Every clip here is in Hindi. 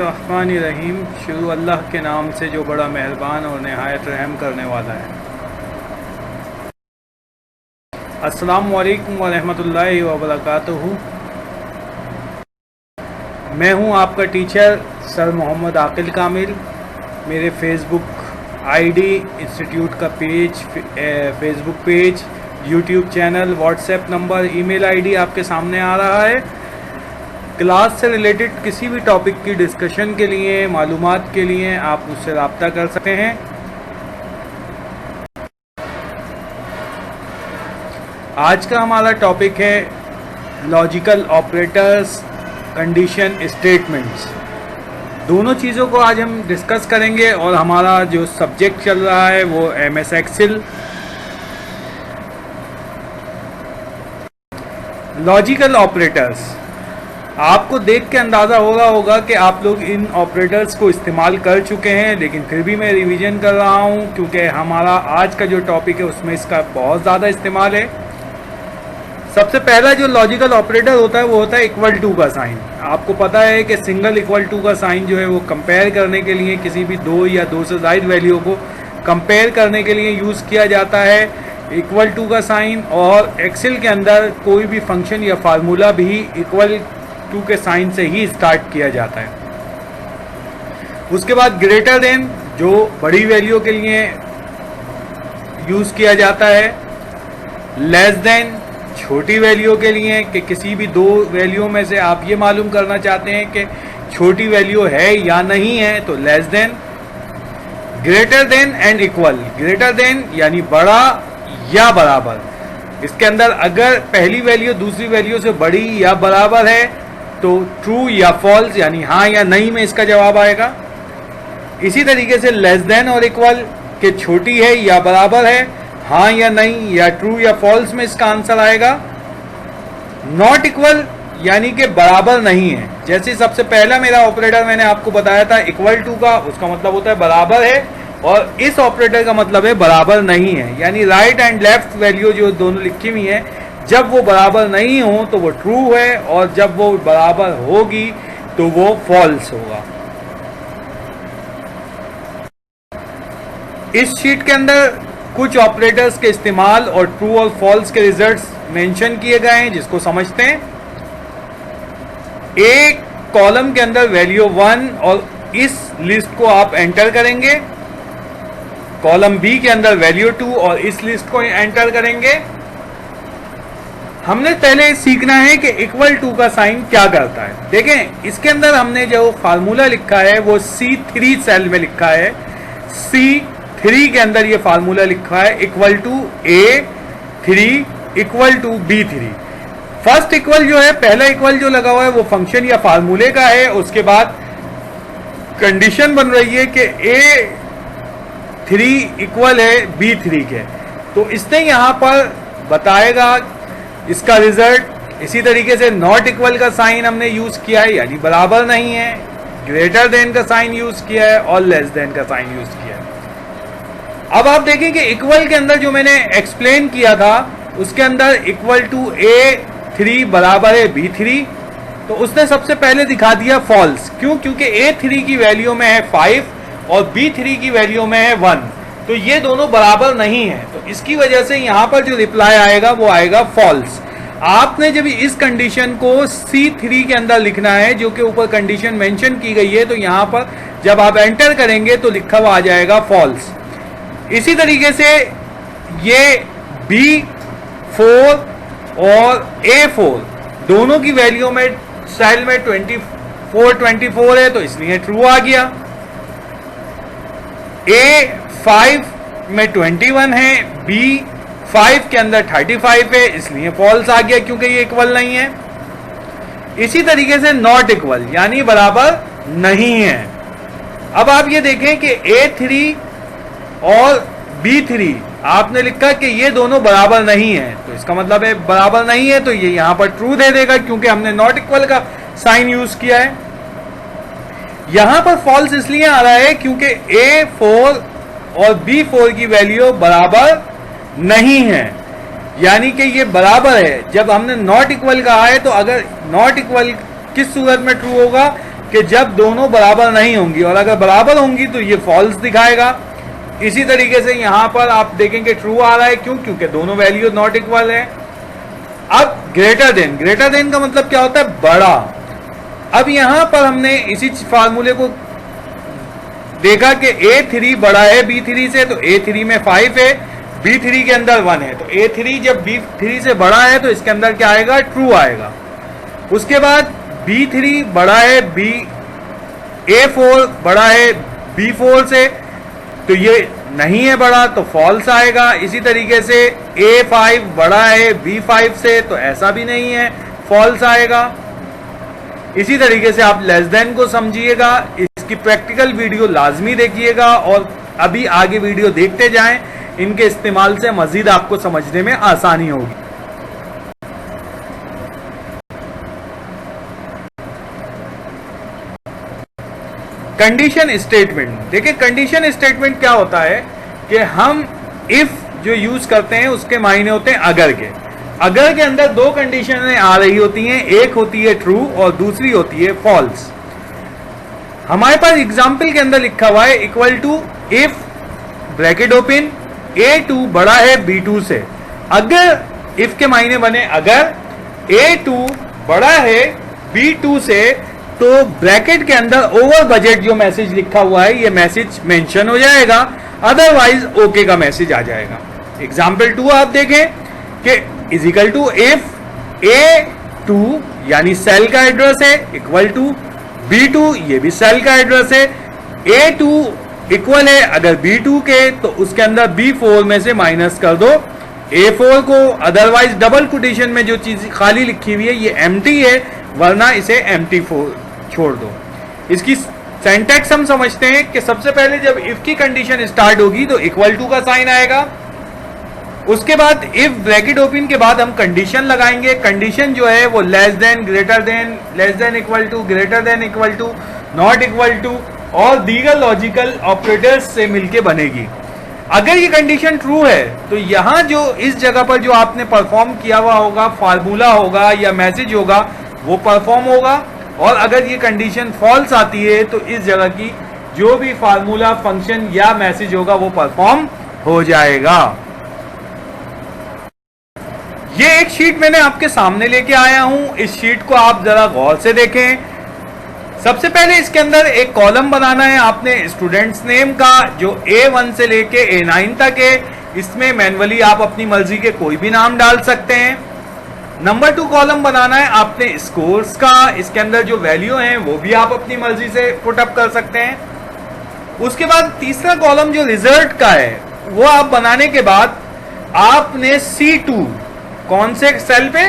रहीम। शुरू अल्लाह के नाम से जो बड़ा मेहरबान और नहायत रहम करने वाला है। अस्सलामु अलैकुम व रहमतुल्लाहि व बरकातुहू। मैं हूं आपका टीचर सर मोहम्मद आकिल कामिल। मेरे फेसबुक आईडी, इंस्टीट्यूट का page, Facebook page, YouTube channel, WhatsApp number, email ID आपके सामने आ रहा है। क्लास से रिलेटेड किसी भी टॉपिक की डिस्कशन के लिए, मालूमात के लिए आप मुझसे रब्ता कर सकते हैं। आज का हमारा टॉपिक है लॉजिकल ऑपरेटर्स, कंडीशन स्टेटमेंट्स। दोनों चीज़ों को आज हम डिस्कस करेंगे और हमारा जो सब्जेक्ट चल रहा है वो MS एक्सेल। लॉजिकल ऑपरेटर्स, आपको देख के अंदाज़ा हो रहा होगा कि आप लोग इन ऑपरेटर्स को इस्तेमाल कर चुके हैं, लेकिन फिर भी मैं रिवीजन कर रहा हूं क्योंकि हमारा आज का जो टॉपिक है उसमें इसका बहुत ज़्यादा इस्तेमाल है। सबसे पहला जो लॉजिकल ऑपरेटर होता है वो होता है इक्वल टू का साइन। आपको पता है कि सिंगल इक्वल टू का साइन जो है वो कंपेयर करने के लिए, किसी भी दो या दो से ज़ायद वैल्यू को कंपेयर करने के लिए यूज़ किया जाता है इक्वल टू का साइन। और एक्सेल के अंदर कोई भी फंक्शन या फार्मूला भी इक्वल टू के साइन से ही स्टार्ट किया जाता है। उसके बाद ग्रेटर देन, जो बड़ी वैल्यू के लिए यूज़ किया जाता है। लेस देन, छोटी वैल्यू के लिए, कि किसी भी दो वैल्यू में से आप ये मालूम करना चाहते हैं कि छोटी वैल्यू है या नहीं है, तो less than. Greater then and equal, greater than यानी बड़ा या बराबर। इसके अंदर अगर पहली वैल्यू दूसरी वैल्यू से बड़ी या बराबर है तो ट्रू या फॉल्स यानी हाँ या नहीं में इसका जवाब आएगा। इसी तरीके से लेस देन और इक्वल, के छोटी है या बराबर है, हाँ या नहीं या ट्रू या फॉल्स में इसका आंसर आएगा। नॉट इक्वल यानी कि बराबर नहीं है। जैसे सबसे पहला मेरा ऑपरेटर मैंने आपको बताया था इक्वल टू का, उसका मतलब होता है बराबर है, और इस ऑपरेटर का मतलब है बराबर नहीं है। यानी राइट एंड लेफ्ट वैल्यू जो दोनों लिखी हुई है, जब वो बराबर नहीं हो तो वो ट्रू है, और जब वो बराबर होगी तो वो फॉल्स होगा। इस शीट के अंदर कुछ ऑपरेटर्स के इस्तेमाल और ट्रू और फॉल्स के रिजल्ट्स मेंशन किए गए हैं, जिसको समझते हैं। एक कॉलम के अंदर वैल्यू 1 और इस लिस्ट को आप एंटर करेंगे। कॉलम बी के अंदर वैल्यू 2 और इस लिस्ट को एंटर करेंगे। हमने पहले सीखना है कि इक्वल टू का साइन क्या करता है। देखें, इसके अंदर हमने जो फार्मूला लिखा है वो C3 सेल में लिखा है। C3 के अंदर ये फार्मूला लिखा है equal to A3 equal to B3। First equal जो है, पहला इक्वल जो लगा हुआ है वो फंक्शन या फार्मूले का है। उसके बाद कंडीशन बन रही है कि A3 इक्वल है B3 के, तो इसने यहां पर बताएगा इसका रिजल्ट। इसी तरीके से नॉट इक्वल का साइन हमने यूज किया है, यानी बराबर नहीं है। ग्रेटर देन का साइन यूज किया है और लेस देन का साइन यूज किया है। अब आप देखें कि इक्वल के अंदर जो मैंने एक्सप्लेन किया था, उसके अंदर इक्वल टू A3 बराबर है B3, तो उसने सबसे पहले दिखा दिया फॉल्स। क्यों? क्योंकि A3 की वैल्यू में है 5 और B3 की वैल्यू में है 1, तो ये दोनों बराबर नहीं है। तो इसकी वजह से यहां पर जो रिप्लाई आएगा वो आएगा फॉल्स। आपने जब इस कंडीशन को C3 के अंदर लिखना है, जो कि ऊपर कंडीशन मेंशन की गई है, तो यहां पर जब आप एंटर करेंगे तो लिखा हुआ आ जाएगा फॉल्स। इसी तरीके से ये B4 और A4 दोनों की वैल्यू में सेल में 24 है, तो इसलिए ट्रू आ गया। A5 में 21 है, B5 के अंदर 35 है, इसलिए फॉल्स आ गया क्योंकि ये इक्वल नहीं है। इसी तरीके से नॉट इक्वल यानी बराबर नहीं है। अब आप ये देखें कि A3 और B3 आपने लिखा कि ये दोनों बराबर नहीं है, तो इसका मतलब है बराबर नहीं है, तो ये यहां पर ट्रू दे देगा क्योंकि हमने नॉट इक्वल का साइन यूज किया है। यहां पर फॉल्स इसलिए आ रहा है क्योंकि A4 और B4 की वैल्यू बराबर नहीं है, यानी कि ये बराबर है। जब हमने नॉट इक्वल कहा है, तो अगर नॉट इक्वल किस सूरत में ट्रू होगा कि जब दोनों बराबर नहीं होंगी, और अगर बराबर होंगी तो ये फॉल्स दिखाएगा। इसी तरीके से यहां पर आप देखेंगे ट्रू आ रहा है, क्यों? क्योंकि दोनों वैल्यू नॉट इक्वल है। अब ग्रेटर देन का मतलब क्या होता है? बड़ा। अब यहां पर हमने इसी फार्मूले को देखा कि A3 बड़ा है B3 से, तो A3 में 5 है, B3 के अंदर 1 है, तो A3 जब B3 से बड़ा है तो इसके अंदर क्या आएगा? ट्रू आएगा। उसके बाद B3 बड़ा है A4 बड़ा है B4 से, तो ये नहीं है बड़ा, तो फॉल्स आएगा। इसी तरीके से A5 बड़ा है B5 से, तो ऐसा भी नहीं है, फॉल्स आएगा। इसी तरीके से आप लेस देन को समझिएगा, इसकी प्रैक्टिकल वीडियो लाजमी देखिएगा और अभी आगे वीडियो देखते जाएं, इनके इस्तेमाल से मजीद आपको समझने में आसानी होगी। कंडीशन स्टेटमेंट देखिए, कंडीशन स्टेटमेंट क्या होता है कि हम इफ जो यूज करते हैं उसके मायने होते हैं अगर के। अगर के अंदर दो कंडीशन आ रही होती हैं, एक होती है ट्रू और दूसरी होती है फॉल्स। हमारे पास एग्जाम्पल के अंदर लिखा हुआ है equal to if bracket open A2 बड़ा है B2 से। अगर इफ के मायने बने अगर A2 बड़ा है B2 से, तो ब्रैकेट के अंदर ओवर बजट जो मैसेज लिखा हुआ है ये मैसेज मेंशन हो जाएगा, अदरवाइज ओके का मैसेज आ जाएगा। एग्जाम्पल 2 आप देखें कि इजिकल टू इफ A2 यानी सेल का एड्रेस है इक्वल टू B2, ये भी सेल का एड्रेस है। A2 इक्वल है अगर B2 के, तो उसके अंदर B4 में से माइनस कर दो A4 को, अदरवाइज डबल कोटेशन में जो चीज खाली लिखी हुई है ये एम्प्टी है, वरना इसे एम्प्टी छोड़ दो। इसकी सिंटैक्स हम समझते हैं कि सबसे पहले जब इफ की कंडीशन स्टार्ट होगी तो इक्वल टू का साइन आएगा। उसके बाद इफ ब्रैकेट ओपन के बाद हम कंडीशन लगाएंगे। कंडीशन जो है वो less than, greater than, less than equal to, greater than equal to, not equal to और दीगर लॉजिकल ऑपरेटर्स से मिलके बनेगी। अगर ये कंडीशन ट्रू है तो यहां जो इस जगह पर जो आपने परफॉर्म किया हुआ होगा, फार्मूला होगा या मैसेज होगा, वो परफॉर्म होगा। और अगर ये कंडीशन फॉल्स आती है तो इस जगह की जो भी फार्मूला, फंक्शन या मैसेज होगा वो परफॉर्म हो जाएगा। ये एक शीट मैंने आपके सामने लेके आया हूं, इस शीट को आप जरा गौर से देखें। सबसे पहले इसके अंदर एक कॉलम बनाना है आपने स्टूडेंट्स नेम का, जो A1 से लेके A9 तक है। इसमें मैन्युअली आप अपनी मर्जी के कोई भी नाम डाल सकते हैं। नंबर 2 कॉलम बनाना है आपने स्कोर्स का, इसके अंदर जो वैल्यू हैं वो भी आप अपनी मर्जी से पुटअप कर सकते हैं। उसके बाद तीसरा कॉलम जो रिजल्ट का है वो आप बनाने के बाद आपने C2, कौन से सेल पे?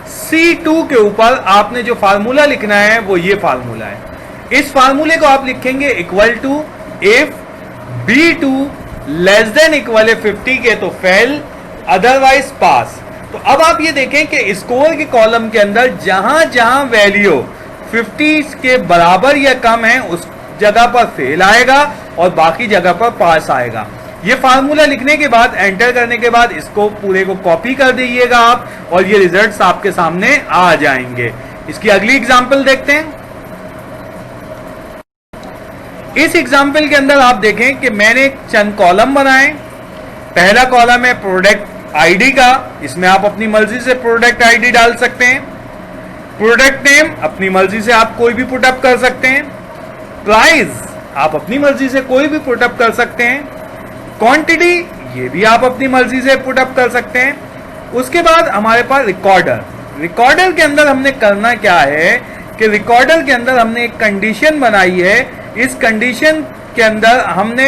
C2 के ऊपर आपने जो फार्मूला लिखना है वो ये फार्मूला है। इस फार्मूले को आप लिखेंगे equal to if B2 less than equal है 50 के तो फेल, अदरवाइज पास। तो अब आप ये देखें कि स्कोर के कॉलम के अंदर जहां जहां वैल्यू 50 के बराबर या कम है उस जगह पर फेल आएगा और बाकी जगह पर पास आएगा। ये फार्मूला लिखने के बाद, एंटर करने के बाद इसको पूरे को कॉपी कर दीजिएगा आप और ये रिजल्ट्स आपके सामने आ जाएंगे। इसकी अगली एग्जांपल देखते हैं। इस एग्जांपल के अंदर आप देखें कि मैंने चंद कॉलम बनाए। पहला कॉलम है प्रोडक्ट आईडी का, इसमें आप अपनी मर्जी से प्रोडक्ट आईडी डाल सकते हैं। प्रोडक्ट नेम अपनी मर्जी से आप कोई भी पुटअप कर सकते हैं। प्राइस आप अपनी मर्जी से कोई भी पुटअप कर सकते हैं। क्वांटिटी ये भी आप अपनी मर्जी से पुटअप कर सकते हैं। उसके बाद हमारे पास रिकॉर्डर। रिकॉर्डर के अंदर हमने करना क्या है कि रिकॉर्डर के अंदर हमने एक कंडीशन बनाई है। इस कंडीशन के अंदर हमने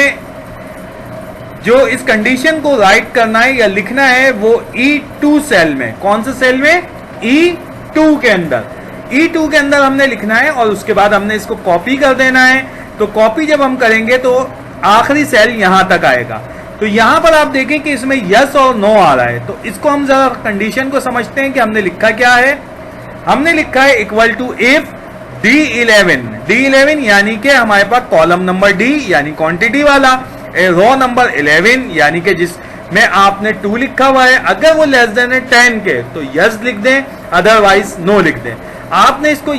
जो इस कंडीशन को राइट करना है या लिखना है वो E2 सेल में। कौन से सेल में? E2 के अंदर। E2 के अंदर हमने लिखना है और उसके बाद हमने इसको कॉपी कर देना है। तो कॉपी जब हम करेंगे तो आखिरी सेल यहां तक आएगा। तो यहां पर आप देखें कि इसमें यस और नो आ रहा है। तो इसको हम जरा कंडीशन को समझते हैं कि हमने लिखा क्या है। हमने लिखा है इक्वल टू इफ D11 यानी कि हमारे पास कॉलम नंबर D यानी क्वांटिटी वाला, रो नंबर 11 यानी कि जिसमें आपने 2 लिखा हुआ है, अगर वो लेस देन है 10 के तो यस लिख दें, अदरवाइज नो लिख दें। आपने इसको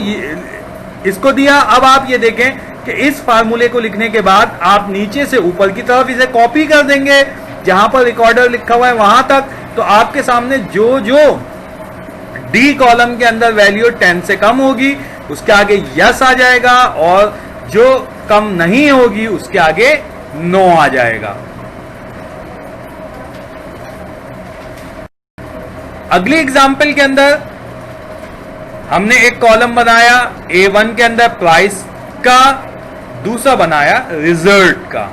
इसको दिया। अब आप ये देखें कि इस फार्मूले को लिखने के बाद आप नीचे से ऊपर की तरफ इसे कॉपी कर देंगे, जहां पर रिकॉर्डर लिखा हुआ है वहां तक। तो आपके सामने जो जो डी कॉलम के अंदर वैल्यू 10 से कम होगी उसके आगे यस आ जाएगा, और जो कम नहीं होगी उसके आगे नो आ जाएगा। अगली एग्जाम्पल के अंदर हमने एक कॉलम बनाया A1 के अंदर प्राइस का, दूसरा बनाया रिजल्ट का।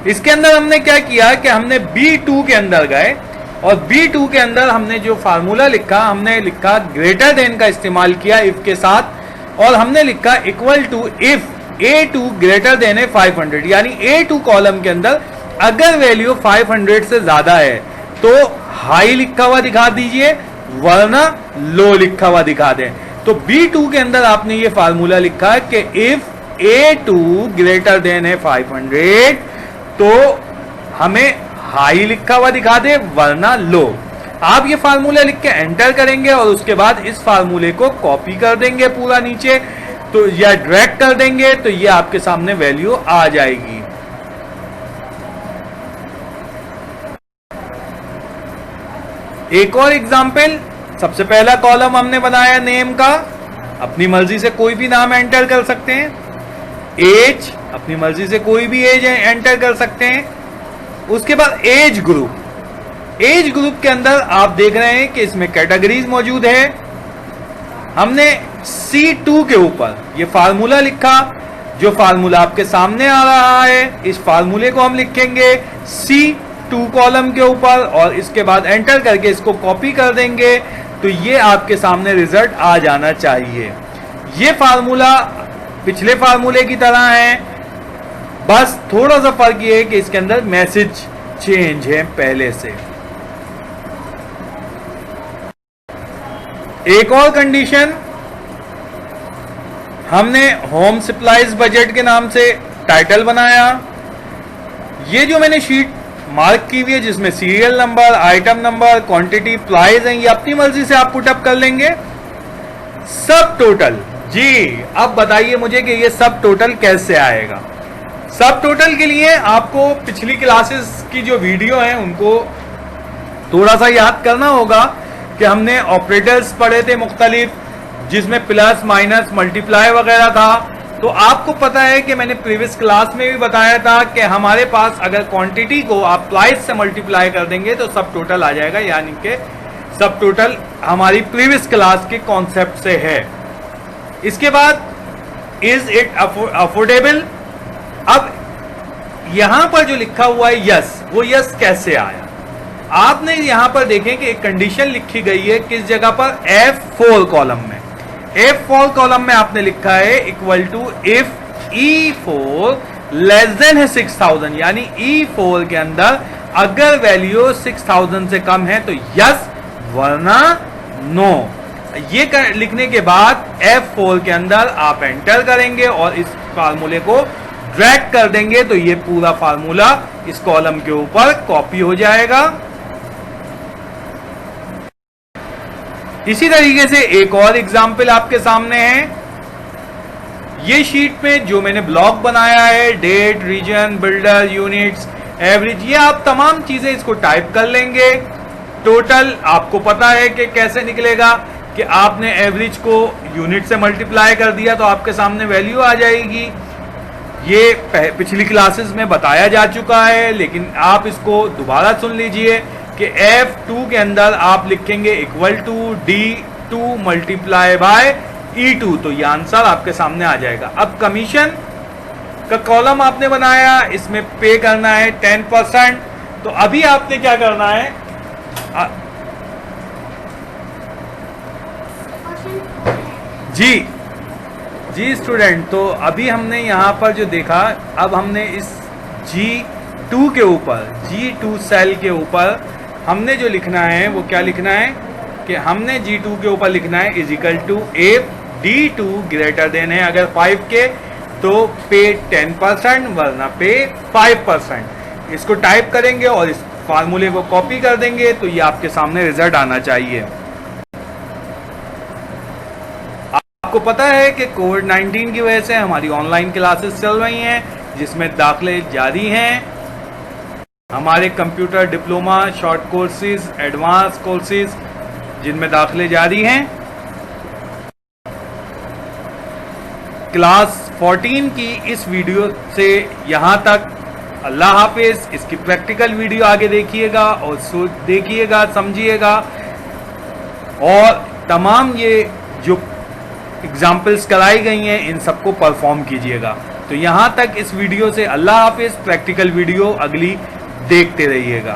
इसके अंदर हमने क्या किया कि हमने B2 के अंदर गए और B2 के अंदर हमने जो फार्मूला लिखा, हमने लिखा ग्रेटर देन का इस्तेमाल किया इफ के साथ, और हमने लिखा equal to if A2 greater than है 500, यानी A2 कॉलम के अंदर अगर वैल्यू 500 से ज्यादा है तो हाई लिखा हुआ दिखा दीजिए, वरना लो लिखा हुआ दिखा दें। तो B2 के अंदर आपने ये फार्मूला लिखा है कि इफ A2 ग्रेटर देन है 500 तो हमें हाई लिखा हुआ दिखा दे, वरना लो। आप ये फार्मूला लिख के एंटर करेंगे और उसके बाद इस फार्मूले को कॉपी कर देंगे पूरा नीचे, तो या ड्रैग कर देंगे तो ये आपके सामने वैल्यू आ जाएगी। एक और एग्जाम्पल, सबसे पहला कॉलम हमने बनाया नेम का, अपनी मर्जी से कोई भी नाम एंटर कर सकते हैं। एज, अपनी मर्जी से कोई भी एज एंटर कर सकते हैं। उसके बाद एज ग्रुप, एज ग्रुप के अंदर आप देख रहे हैं कि इसमें कैटेगरीज मौजूद है। हमने C2 के ऊपर ये फार्मूला लिखा, जो फार्मूला आपके सामने आ रहा है इस फार्मूले को हम लिखेंगे C2 कॉलम के ऊपर और इसके बाद एंटर करके इसको कॉपी कर देंगे, तो ये आपके सामने रिजल्ट आ जाना चाहिए। ये फार्मूला पिछले फार्मूले की तरह है, बस थोड़ा सा फर्क ये है कि इसके अंदर मैसेज चेंज है पहले से। एक और कंडीशन, हमने होम सप्लाईज बजट के नाम से टाइटल बनाया। ये जो मैंने शीट मार्क की हुई है जिसमें serial number, item number, quantity, price है, ये अपनी मर्जी से आप पुटअप कर लेंगे। सब टोटल, जी अब बताइए मुझे कि ये सब टोटल कैसे आएगा। सब टोटल के लिए आपको पिछली क्लासेस की जो वीडियो है उनको थोड़ा सा याद करना होगा कि हमने ऑपरेटर्स पढ़े थे मुख्तलिफ, जिसमें प्लस माइनस मल्टीप्लाई वगैरह था। तो आपको पता है कि मैंने प्रीवियस क्लास में भी बताया था कि हमारे पास अगर क्वांटिटी को आप प्राइस से मल्टीप्लाई कर देंगे तो सब टोटल आ जाएगा, यानी कि सब टोटल हमारी प्रीवियस क्लास के कॉन्सेप्ट से है। इसके बाद इज इट अफोर्डेबल। अब यहां पर जो लिखा हुआ है यस, वो यस कैसे आया? आपने यहां पर देखें कि एक कंडीशन लिखी गई है किस जगह पर, F4 कॉलम में। F4 कॉलम में आपने लिखा है equal to if E4 less than है 6000, यानी E4 के अंदर अगर वैल्यू 6000 से कम है तो यस, वरना नो। ये लिखने के बाद F4 के अंदर आप एंटर करेंगे और इस फार्मूले को ड्रैग कर देंगे तो ये पूरा फार्मूला इस कॉलम के ऊपर कॉपी हो जाएगा। इसी तरीके से एक और एग्जाम्पल आपके सामने है। ये शीट पे जो मैंने ब्लॉक बनाया है, date, region, builder, units, average, ये आप तमाम चीजें इसको टाइप कर लेंगे। टोटल आपको पता है कि कैसे निकलेगा, कि आपने एवरेज को यूनिट से मल्टीप्लाई कर दिया तो आपके सामने वैल्यू आ जाएगी। ये पिछली क्लासेस में बताया जा चुका है, लेकिन आप इसको दोबारा सुन लीजिए कि F2 के अंदर आप लिखेंगे equal to D2 multiply by E2, तो ये आंसर आपके सामने आ जाएगा। अब कमीशन का कॉलम आपने बनाया, इसमें पे करना है 10%। तो अभी आपने क्या करना है, जी स्टूडेंट, तो अभी हमने यहां पर जो देखा, अब हमने इस G2 के ऊपर, G2 सेल के ऊपर हमने जो लिखना है वो क्या लिखना है कि हमने G2 के ऊपर लिखना है is equal to if D2 greater than है अगर 5 के तो पे 10%, वरना पे 5%। इसको टाइप करेंगे और इस फार्मूले को कॉपी कर देंगे तो ये आपके सामने रिजल्ट आना चाहिए। आपको आपको पता है कि कोविड-19 की वजह से हमारी ऑनलाइन क्लासेस चल रही हैं, जिसमें दाखिले जारी हैं। हमारे computer diploma, short courses, advance courses, जिनमें दाखिले जारी हैं। क्लास 14 की इस वीडियो से यहाँ तक। अल्लाह हाफिज। इसकी प्रैक्टिकल वीडियो आगे देखिएगा और देखिएगा, समझिएगा, और तमाम ये जो एग्जाम्पल्स कराई गई हैं इन सबको परफॉर्म कीजिएगा। तो यहाँ तक इस वीडियो से अल्लाह हाफिज। प्रैक्टिकल वीडियो अगली देखते रहिएगा।